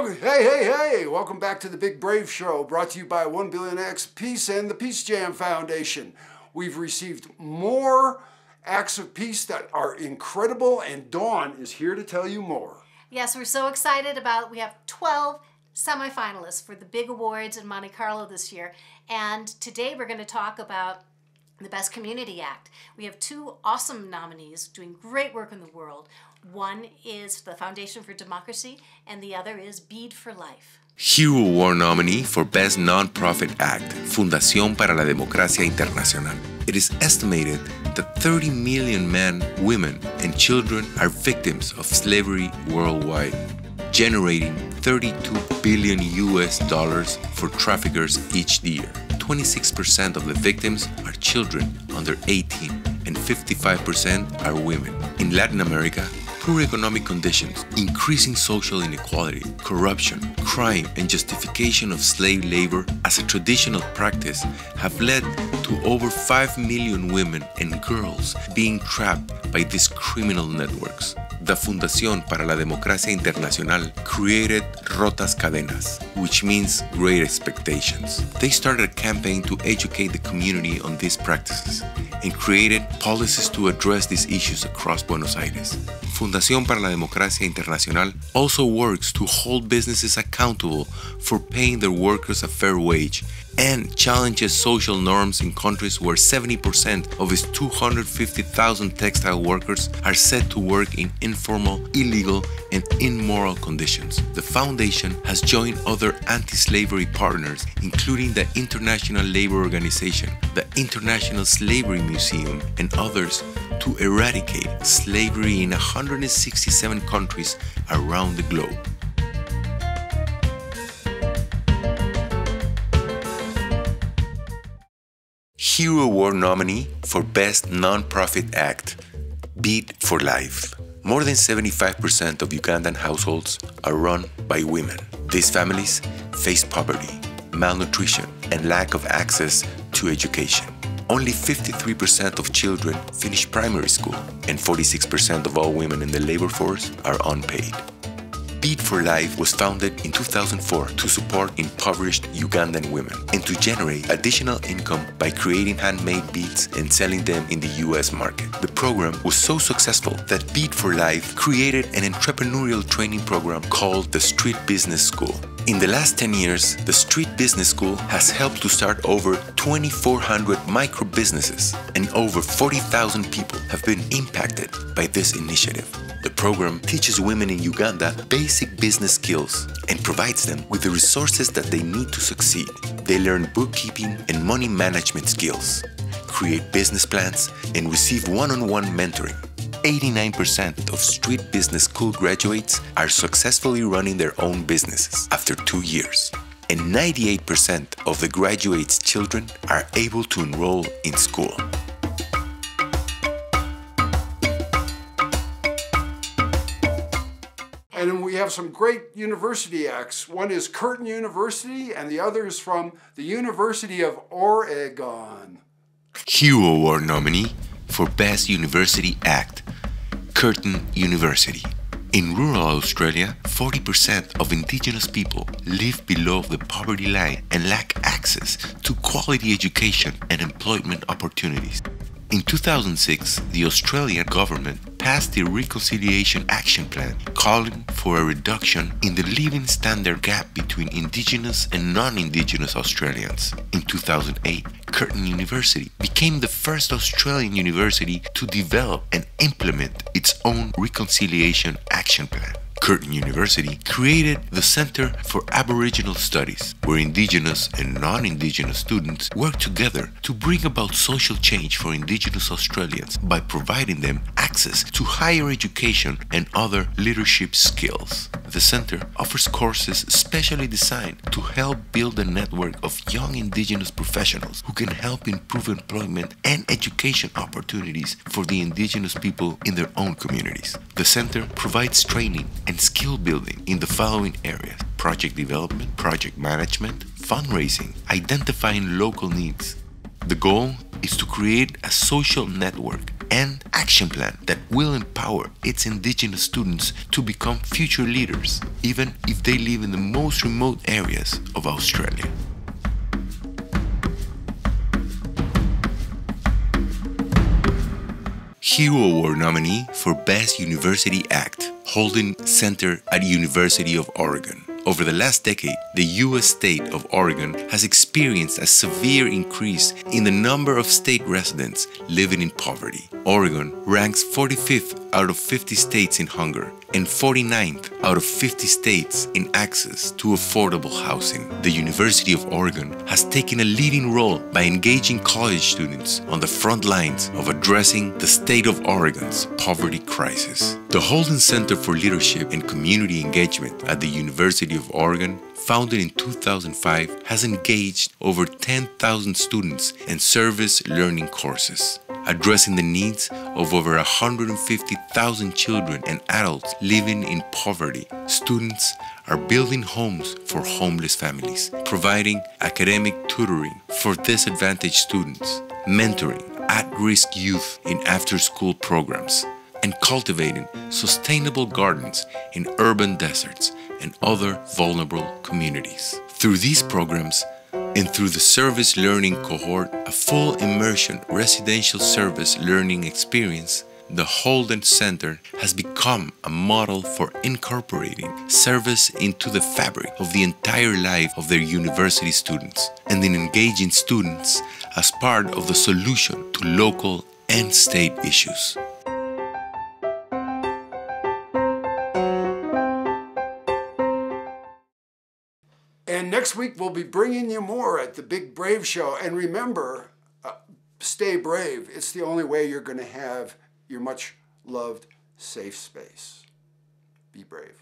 Hey, welcome back to the Big Brave Show, brought to you by 1 Billion Acts of Peace and the Peace Jam Foundation. We've received more acts of peace that are incredible, and Dawn is here to tell you more. Yes, we're so excited we have 12 semifinalists for the big awards in Monte Carlo this year, and today we're going to talk about the Best Community Act. We have two awesome nominees doing great work in the world. One is the Foundation for Democracy, and the other is Bead for Life. Hero Award nominee for Best Nonprofit Act, Fundación para la Democracia Internacional. It is estimated that 30 million men, women, and children are victims of slavery worldwide, generating $32 billion for traffickers each year. 26% of the victims are children under 18, and 55% are women. In Latin America, poor economic conditions, increasing social inequality, corruption, crime, and justification of slave labor as a traditional practice have led to over 5 million women and girls being trapped by these criminal networks. The Fundación para la Democracia Internacional created Rotas Cadenas, which means Great Expectations. They started a campaign to educate the community on these practices and created policies to address these issues across Buenos Aires. Fundación para la Democracia Internacional also works to hold businesses accountable for paying their workers a fair wage and challenges social norms in countries where 70% of its 250,000 textile workers are said to work in informal, illegal, and immoral conditions. The foundation has joined other anti-slavery partners, including the International Labor Organization, the International Slavery Museum, and others, to eradicate slavery in 167 countries around the globe. Hero Award nominee for Best Nonprofit Act, Bead for Life. More than 75% of Ugandan households are run by women. These families face poverty, malnutrition, and lack of access to education. Only 53% of children finish primary school, and 46% of all women in the labor force are unpaid. Bead for Life was founded in 2004 to support impoverished Ugandan women and to generate additional income by creating handmade beads and selling them in the US market. The program was so successful that Bead for Life created an entrepreneurial training program called the Street Business School. In the last 10 years, the Street Business School has helped to start over 2,400 micro businesses, and over 40,000 people have been impacted by this initiative. The program teaches women in Uganda basic business skills and provides them with the resources that they need to succeed. They learn bookkeeping and money management skills, create business plans, and receive one-on-one mentoring. 89% of Street Business School graduates are successfully running their own businesses after 2 years. And 98% of the graduates' children are able to enroll in school. And we have some great university acts. One is Curtin University, and the other is from the University of Oregon. Hero Award nominee for Best University Act, Curtin University. In rural Australia, 40% of Indigenous people live below the poverty line and lack access to quality education and employment opportunities. In 2006, the Australian government passed the Reconciliation Action Plan, calling for a reduction in the living standard gap between Indigenous and non-Indigenous Australians. In 2008, Curtin University became the first Australian university to develop and implement its own Reconciliation Action Plan. Curtin University created the Center for Aboriginal Studies, where Indigenous and non-Indigenous students work together to bring about social change for Indigenous Australians by providing them access to higher education and other leadership skills. The center offers courses specially designed to help build a network of young Indigenous professionals who can help improve employment and education opportunities for the Indigenous people in their own communities. The center provides training and skill building in the following areas: project development, project management, fundraising, identifying local needs. The goal is to create a social network and action plan that will empower its indigenous students to become future leaders, even if they live in the most remote areas of Australia. Hero Award nominee for Best University Act, Holden Center at University of Oregon. Over the last decade, the U.S. state of Oregon has experienced a severe increase in the number of state residents living in poverty. Oregon ranks 45th out of 50 states in hunger and 49th out of 50 states in access to affordable housing. The University of Oregon has taken a leading role by engaging college students on the front lines of addressing the state of Oregon's poverty crisis. The Holden Center for Leadership and Community Engagement at the University of Oregon, founded in 2005, has engaged over 10,000 students in service learning courses, addressing the needs of over 150,000 children and adults living in poverty. Students are building homes for homeless families, providing academic tutoring for disadvantaged students, mentoring at-risk youth in after-school programs, and cultivating sustainable gardens in urban deserts and other vulnerable communities. Through these programs, and through the service learning cohort, a full immersion residential service learning experience, the Holden Center has become a model for incorporating service into the fabric of the entire life of their university students, and in engaging students as part of the solution to local and state issues. And next week, we'll be bringing you more at the Big Brave Show. And remember, stay brave. It's the only way you're going to have your much-loved safe space. Be brave.